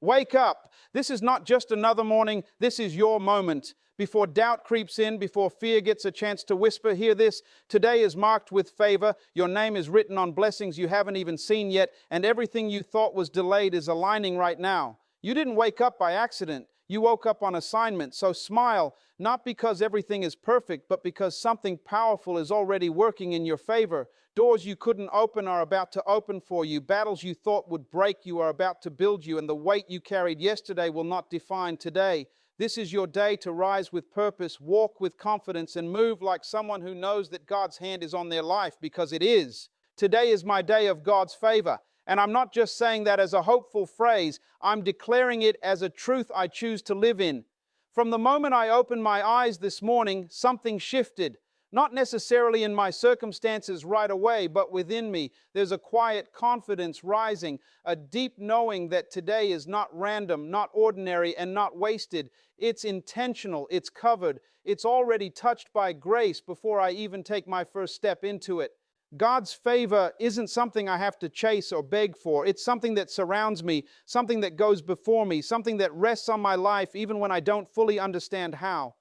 Wake up. This is not just another morning. This is your moment. Before doubt creeps in, before fear gets a chance to whisper, hear this. Today is marked with favor. Your name is written on blessings you haven't even seen yet, and everything you thought was delayed is aligning right now. You didn't wake up by accident. You woke up on assignment. So smile, not because everything is perfect, but because something powerful is already working in your favor. Doors you couldn't open are about to open for you. Battles you thought would break you are about to build you, and the weight you carried yesterday will not define today. This is your day to rise with purpose, walk with confidence, and move like someone who knows that God's hand is on their life, because it is. Today is my day of God's favor. And I'm not just saying that as a hopeful phrase, I'm declaring it as a truth I choose to live in. From the moment I opened my eyes this morning, something shifted. Not necessarily in my circumstances right away, but within me. There's a quiet confidence rising, a deep knowing that today is not random, not ordinary, and not wasted. It's intentional, it's covered, it's already touched by grace before I even take my first step into it. God's favor isn't something I have to chase or beg for. It's something that surrounds me, something that goes before me, something that rests on my life even when I don't fully understand how.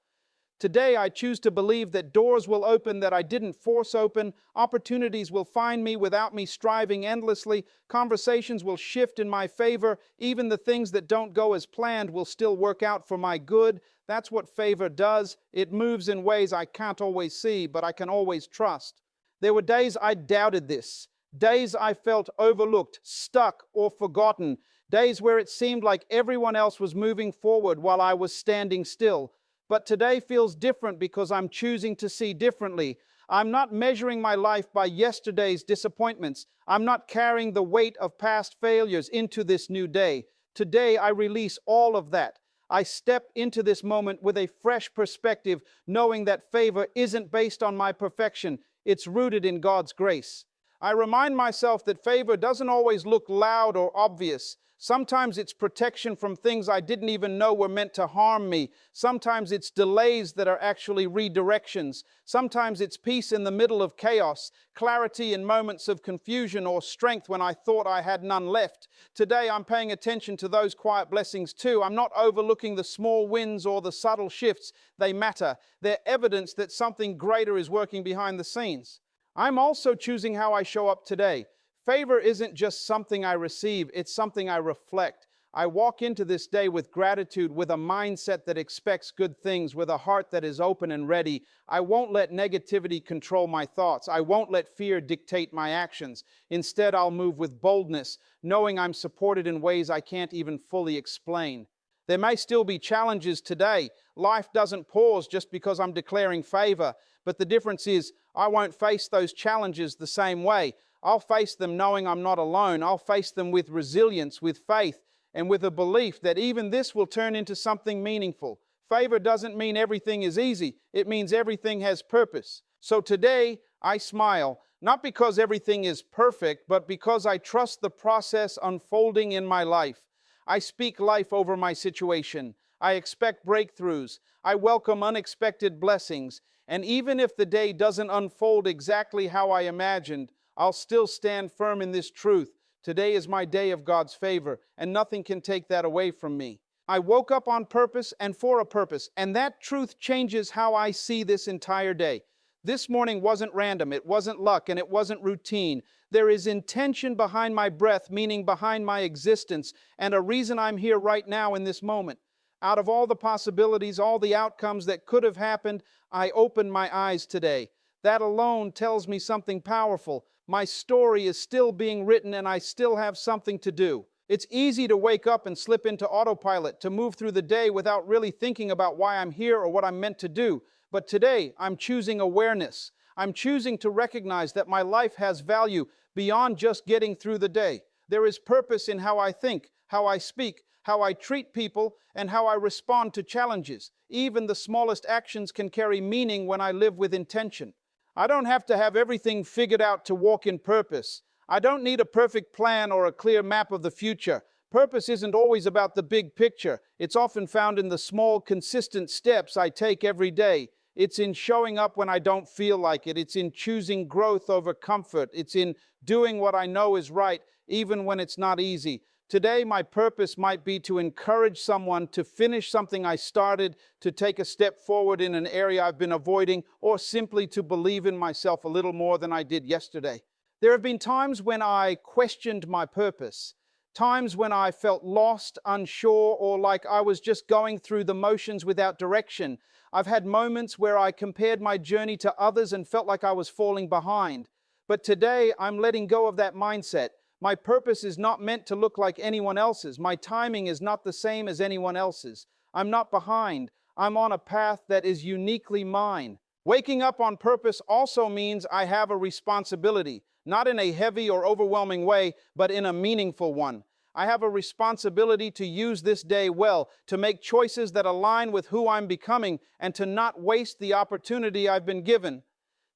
Today, I choose to believe that doors will open that I didn't force open, opportunities will find me without me striving endlessly, conversations will shift in my favor, even the things that don't go as planned will still work out for my good. That's what favor does. It moves in ways I can't always see, but I can always trust. There were days I doubted this, days I felt overlooked, stuck, or forgotten, days where it seemed like everyone else was moving forward while I was standing still. But today feels different because I'm choosing to see differently. I'm not measuring my life by yesterday's disappointments. I'm not carrying the weight of past failures into this new day. Today I release all of that. I step into this moment with a fresh perspective, knowing that favor isn't based on my perfection. It's rooted in God's grace. I remind myself that favor doesn't always look loud or obvious. Sometimes it's protection from things I didn't even know were meant to harm me. Sometimes it's delays that are actually redirections. Sometimes it's peace in the middle of chaos, clarity in moments of confusion, or strength when I thought I had none left. Today I'm paying attention to those quiet blessings too. I'm not overlooking the small wins or the subtle shifts. They matter. They're evidence that something greater is working behind the scenes. I'm also choosing how I show up today. Favor isn't just something I receive, it's something I reflect. I walk into this day with gratitude, with a mindset that expects good things, with a heart that is open and ready. I won't let negativity control my thoughts. I won't let fear dictate my actions. Instead, I'll move with boldness, knowing I'm supported in ways I can't even fully explain. There may still be challenges today. Life doesn't pause just because I'm declaring favor. But the difference is, I won't face those challenges the same way. I'll face them knowing I'm not alone. I'll face them with resilience, with faith, and with a belief that even this will turn into something meaningful. Favor doesn't mean everything is easy. It means everything has purpose. So today, I smile, not because everything is perfect, but because I trust the process unfolding in my life. I speak life over my situation. I expect breakthroughs. I welcome unexpected blessings. And even if the day doesn't unfold exactly how I imagined, I'll still stand firm in this truth. Today is my day of God's favor, and nothing can take that away from me. I woke up on purpose and for a purpose, and that truth changes how I see this entire day. This morning wasn't random, it wasn't luck, and it wasn't routine. There is intention behind my breath, meaning behind my existence, and a reason I'm here right now in this moment. Out of all the possibilities, all the outcomes that could have happened, I opened my eyes today. That alone tells me something powerful. My story is still being written and I still have something to do. It's easy to wake up and slip into autopilot, to move through the day without really thinking about why I'm here or what I'm meant to do. But today, I'm choosing awareness. I'm choosing to recognize that my life has value beyond just getting through the day. There is purpose in how I think, how I speak, how I treat people, and how I respond to challenges. Even the smallest actions can carry meaning when I live with intention. I don't have to have everything figured out to walk in purpose. I don't need a perfect plan or a clear map of the future. Purpose isn't always about the big picture. It's often found in the small, consistent steps I take every day. It's in showing up when I don't feel like it. It's in choosing growth over comfort. It's in doing what I know is right, even when it's not easy. Today, my purpose might be to encourage someone to finish something I started, to take a step forward in an area I've been avoiding, or simply to believe in myself a little more than I did yesterday. There have been times when I questioned my purpose, times when I felt lost, unsure, or like I was just going through the motions without direction. I've had moments where I compared my journey to others and felt like I was falling behind. But today, I'm letting go of that mindset. My purpose is not meant to look like anyone else's. My timing is not the same as anyone else's. I'm not behind. I'm on a path that is uniquely mine. Waking up on purpose also means I have a responsibility, not in a heavy or overwhelming way, but in a meaningful one. I have a responsibility to use this day well, to make choices that align with who I'm becoming, and to not waste the opportunity I've been given.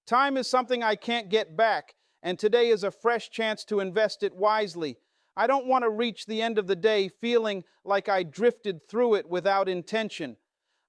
Time is something I can't get back, and today is a fresh chance to invest it wisely. I don't want to reach the end of the day feeling like I drifted through it without intention.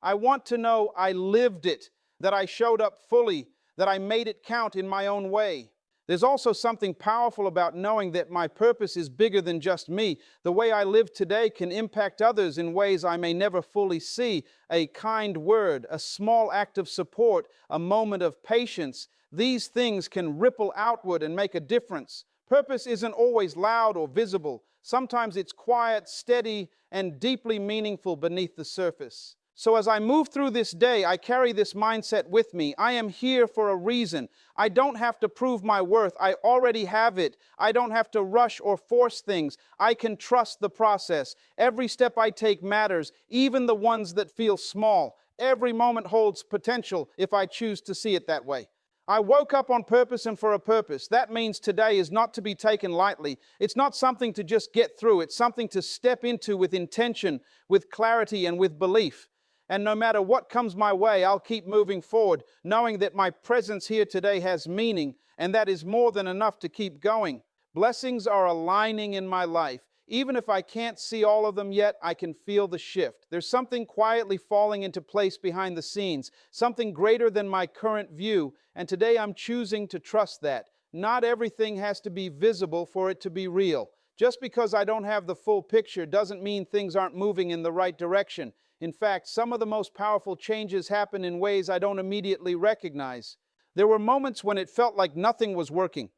I want to know I lived it, that I showed up fully, that I made it count in my own way. There's also something powerful about knowing that my purpose is bigger than just me. The way I live today can impact others in ways I may never fully see. A kind word, a small act of support, a moment of patience. These things can ripple outward and make a difference. Purpose isn't always loud or visible. Sometimes it's quiet, steady, and deeply meaningful beneath the surface. So as I move through this day, I carry this mindset with me. I am here for a reason. I don't have to prove my worth. I already have it. I don't have to rush or force things. I can trust the process. Every step I take matters, even the ones that feel small. Every moment holds potential if I choose to see it that way. I woke up on purpose and for a purpose. That means today is not to be taken lightly. It's not something to just get through. It's something to step into with intention, with clarity, and with belief. And no matter what comes my way, I'll keep moving forward, knowing that my presence here today has meaning, and that is more than enough to keep going. Blessings are aligning in my life. Even if I can't see all of them yet, I can feel the shift. There's something quietly falling into place behind the scenes, something greater than my current view, and today I'm choosing to trust that. Not everything has to be visible for it to be real. Just because I don't have the full picture doesn't mean things aren't moving in the right direction. In fact, some of the most powerful changes happen in ways I don't immediately recognize. There were moments when it felt like nothing was working.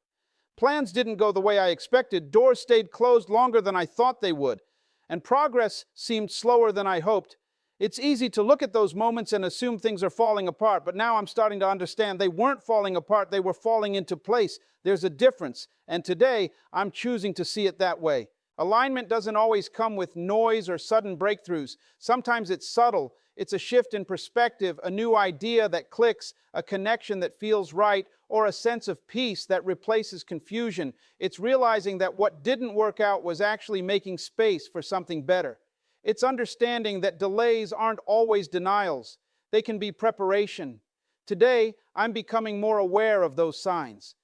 Plans didn't go the way I expected, doors stayed closed longer than I thought they would, and progress seemed slower than I hoped. It's easy to look at those moments and assume things are falling apart, but now I'm starting to understand they weren't falling apart, they were falling into place. There's a difference, and today I'm choosing to see it that way. Alignment doesn't always come with noise or sudden breakthroughs. Sometimes it's subtle. It's a shift in perspective, a new idea that clicks, a connection that feels right, or a sense of peace that replaces confusion. It's realizing that what didn't work out was actually making space for something better. It's understanding that delays aren't always denials. They can be preparation. Today, I'm becoming more aware of those signs.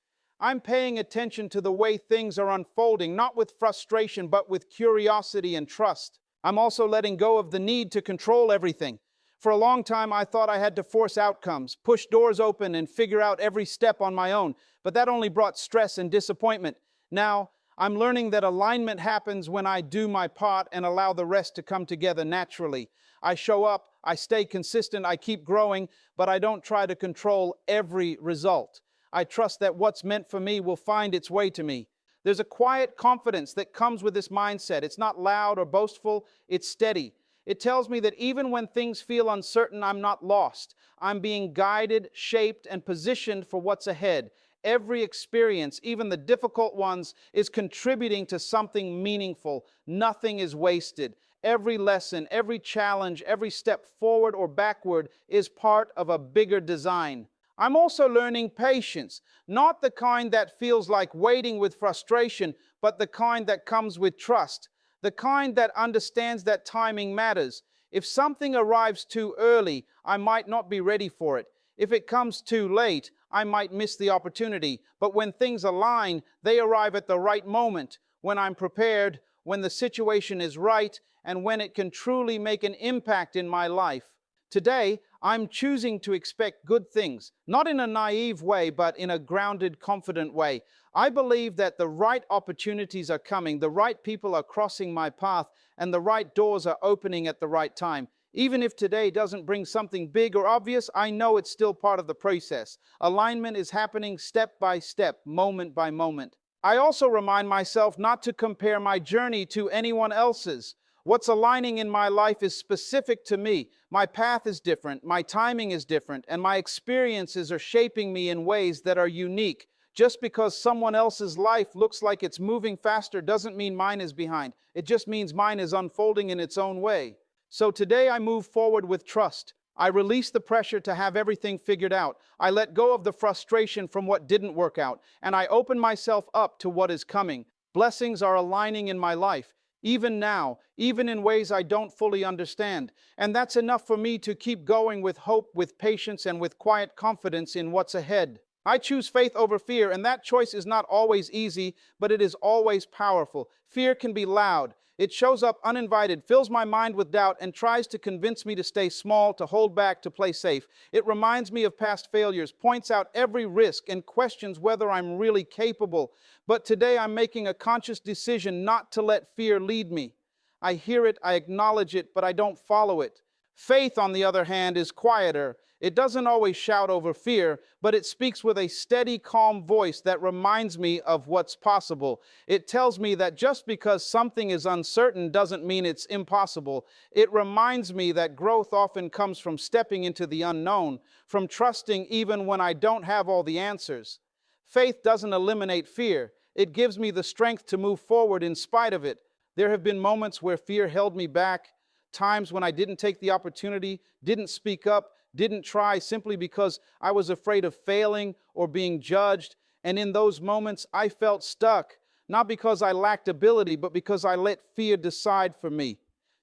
I'm paying attention to the way things are unfolding, not with frustration, but with curiosity and trust. I'm also letting go of the need to control everything. For a long time, I thought I had to force outcomes, push doors open, and figure out every step on my own. But that only brought stress and disappointment. Now, I'm learning that alignment happens when I do my part and allow the rest to come together naturally. I show up, I stay consistent, I keep growing, but I don't try to control every result. I trust that what's meant for me will find its way to me. There's a quiet confidence that comes with this mindset. It's not loud or boastful, it's steady. It tells me that even when things feel uncertain, I'm not lost. I'm being guided, shaped, and positioned for what's ahead. Every experience, even the difficult ones, is contributing to something meaningful. Nothing is wasted. Every lesson, every challenge, every step forward or backward is part of a bigger design. I'm also learning patience, not the kind that feels like waiting with frustration, but the kind that comes with trust, the kind that understands that timing matters. If something arrives too early, I might not be ready for it. If it comes too late, I might miss the opportunity. But when things align, they arrive at the right moment, when I'm prepared, when the situation is right, and when it can truly make an impact in my life. Today, I'm choosing to expect good things, not in a naive way, but in a grounded, confident way. I believe that the right opportunities are coming, the right people are crossing my path, and the right doors are opening at the right time. Even if today doesn't bring something big or obvious, I know it's still part of the process. Alignment is happening step by step, moment by moment. I also remind myself not to compare my journey to anyone else's. What's aligning in my life is specific to me. My path is different, my timing is different, and my experiences are shaping me in ways that are unique. Just because someone else's life looks like it's moving faster doesn't mean mine is behind. It just means mine is unfolding in its own way. So today I move forward with trust. I release the pressure to have everything figured out. I let go of the frustration from what didn't work out, and I open myself up to what is coming. Blessings are aligning in my life, even now, even in ways I don't fully understand. And that's enough for me to keep going with hope, with patience, and with quiet confidence in what's ahead. I choose faith over fear, and that choice is not always easy, but it is always powerful. Fear can be loud. It shows up uninvited, fills my mind with doubt, and tries to convince me to stay small, to hold back, to play safe. It reminds me of past failures, points out every risk, and questions whether I'm really capable. But today I'm making a conscious decision not to let fear lead me. I hear it, I acknowledge it, but I don't follow it. Faith, on the other hand, is quieter. It doesn't always shout over fear, but it speaks with a steady, calm voice that reminds me of what's possible. It tells me that just because something is uncertain doesn't mean it's impossible. It reminds me that growth often comes from stepping into the unknown, from trusting even when I don't have all the answers. Faith doesn't eliminate fear. It gives me the strength to move forward in spite of it. There have been moments where fear held me back, times when I didn't take the opportunity, didn't speak up, didn't try simply because I was afraid of failing or being judged. And in those moments, I felt stuck, not because I lacked ability, but because I let fear decide for me.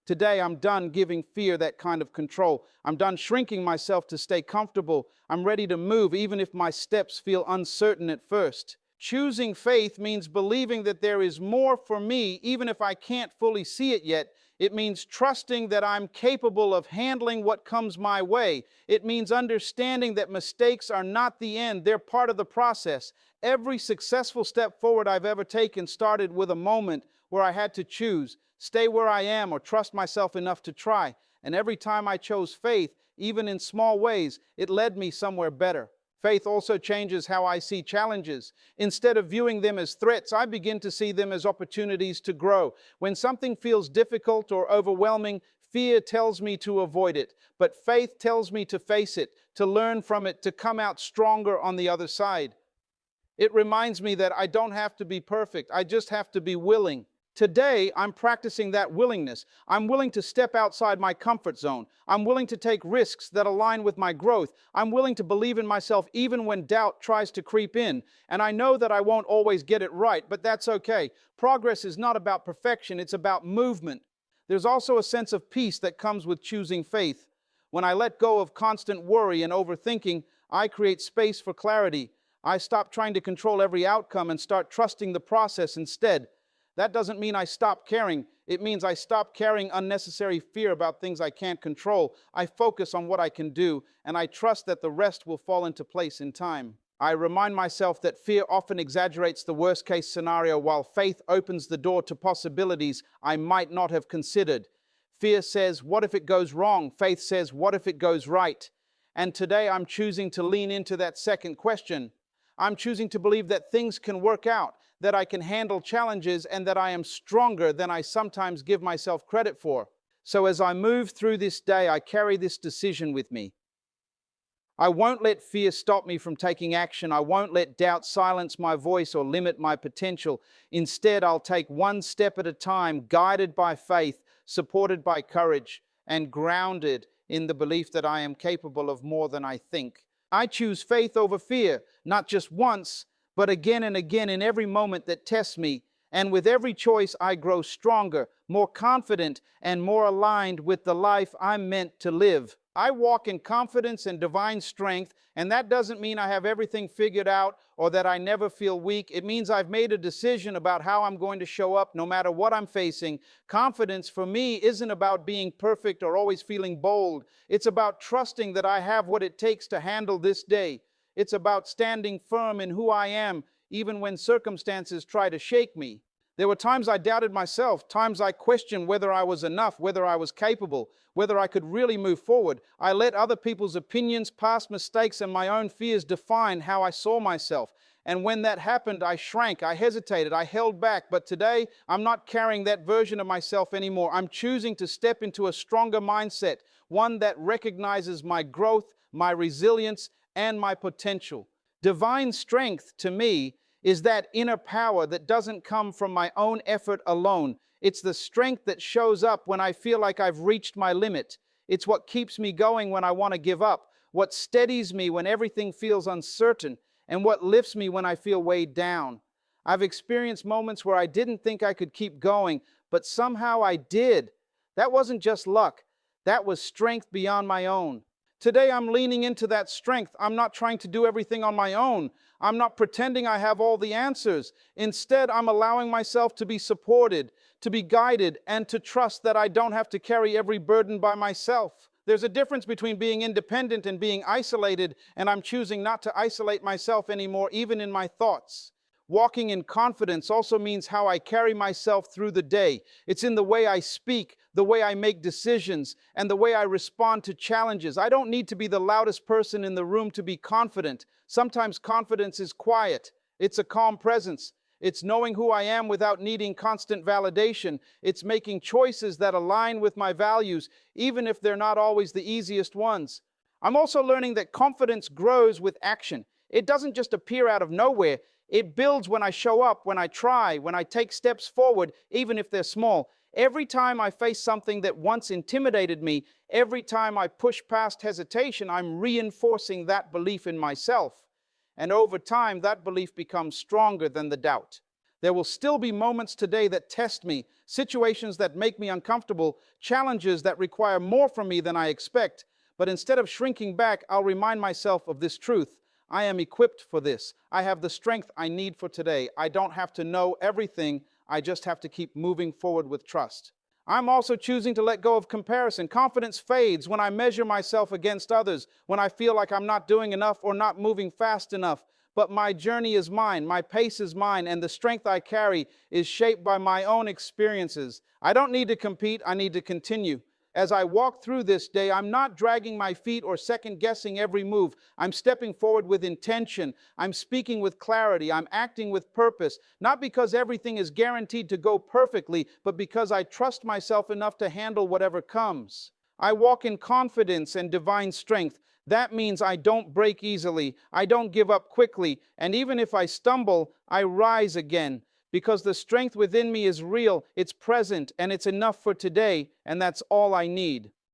Today, I'm done giving fear that kind of control. I'm done shrinking myself to stay comfortable. I'm ready to move, even if my steps feel uncertain at first. Choosing faith means believing that there is more for me, even if I can't fully see it yet. It means trusting that I'm capable of handling what comes my way. It means understanding that mistakes are not the end, they're part of the process. Every successful step forward I've ever taken started with a moment where I had to choose, stay where I am or trust myself enough to try. And every time I chose faith, even in small ways, it led me somewhere better. Faith also changes how I see challenges. Instead of viewing them as threats, I begin to see them as opportunities to grow. When something feels difficult or overwhelming, fear tells me to avoid it, but faith tells me to face it, to learn from it, to come out stronger on the other side. It reminds me that I don't have to be perfect, I just have to be willing. Today, I'm practicing that willingness. I'm willing to step outside my comfort zone. I'm willing to take risks that align with my growth. I'm willing to believe in myself even when doubt tries to creep in. And I know that I won't always get it right, but that's okay. Progress is not about perfection, it's about movement. There's also a sense of peace that comes with choosing faith. When I let go of constant worry and overthinking, I create space for clarity. I stop trying to control every outcome and start trusting the process instead. That doesn't mean I stop caring. It means I stop carrying unnecessary fear about things I can't control. I focus on what I can do, and I trust that the rest will fall into place in time. I remind myself that fear often exaggerates the worst-case scenario, while faith opens the door to possibilities I might not have considered. Fear says, what if it goes wrong? Faith says, what if it goes right? And today I'm choosing to lean into that second question. I'm choosing to believe that things can work out, that I can handle challenges, and that I am stronger than I sometimes give myself credit for. So as I move through this day, I carry this decision with me. I won't let fear stop me from taking action. I won't let doubt silence my voice or limit my potential. Instead, I'll take one step at a time, guided by faith, supported by courage, and grounded in the belief that I am capable of more than I think. I choose faith over fear, not just once, but again and again in every moment that tests me. And with every choice, I grow stronger, more confident, and more aligned with the life I'm meant to live. I walk in confidence and divine strength, and that doesn't mean I have everything figured out or that I never feel weak. It means I've made a decision about how I'm going to show up no matter what I'm facing. Confidence for me isn't about being perfect or always feeling bold. It's about trusting that I have what it takes to handle this day. It's about standing firm in who I am, even when circumstances try to shake me. There were times I doubted myself, times I questioned whether I was enough, whether I was capable, whether I could really move forward. I let other people's opinions, past mistakes, and my own fears define how I saw myself. And when that happened, I shrank, I hesitated, I held back. But today, I'm not carrying that version of myself anymore. I'm choosing to step into a stronger mindset, one that recognizes my growth, my resilience, and my potential. Divine strength, to me, is that inner power that doesn't come from my own effort alone. It's the strength that shows up when I feel like I've reached my limit. It's what keeps me going when I want to give up, what steadies me when everything feels uncertain, and what lifts me when I feel weighed down. I've experienced moments where I didn't think I could keep going, but somehow I did. That wasn't just luck. That was strength beyond my own. Today I'm leaning into that strength. I'm not trying to do everything on my own. I'm not pretending I have all the answers. Instead, I'm allowing myself to be supported, to be guided, and to trust that I don't have to carry every burden by myself. There's a difference between being independent and being isolated, and I'm choosing not to isolate myself anymore, even in my thoughts. Walking in confidence also means how I carry myself through the day. It's in the way I speak, the way I make decisions, and the way I respond to challenges. I don't need to be the loudest person in the room to be confident. Sometimes confidence is quiet. It's a calm presence. It's knowing who I am without needing constant validation. It's making choices that align with my values, even if they're not always the easiest ones. I'm also learning that confidence grows with action. It doesn't just appear out of nowhere. It builds when I show up, when I try, when I take steps forward, even if they're small. Every time I face something that once intimidated me, every time I push past hesitation, I'm reinforcing that belief in myself. And over time, that belief becomes stronger than the doubt. There will still be moments today that test me, situations that make me uncomfortable, challenges that require more from me than I expect. But instead of shrinking back, I'll remind myself of this truth. I am equipped for this. I have the strength I need for today. I don't have to know everything. I just have to keep moving forward with trust. I'm also choosing to let go of comparison. Confidence fades when I measure myself against others, when I feel like I'm not doing enough or not moving fast enough. But my journey is mine, my pace is mine, and the strength I carry is shaped by my own experiences. I don't need to compete, I need to continue. As I walk through this day, I'm not dragging my feet or second-guessing every move. I'm stepping forward with intention. I'm speaking with clarity. I'm acting with purpose, not because everything is guaranteed to go perfectly, but because I trust myself enough to handle whatever comes. I walk in confidence and divine strength. That means I don't break easily. I don't give up quickly. And even if I stumble, I rise again. Because the strength within me is real, it's present, and it's enough for today, and that's all I need.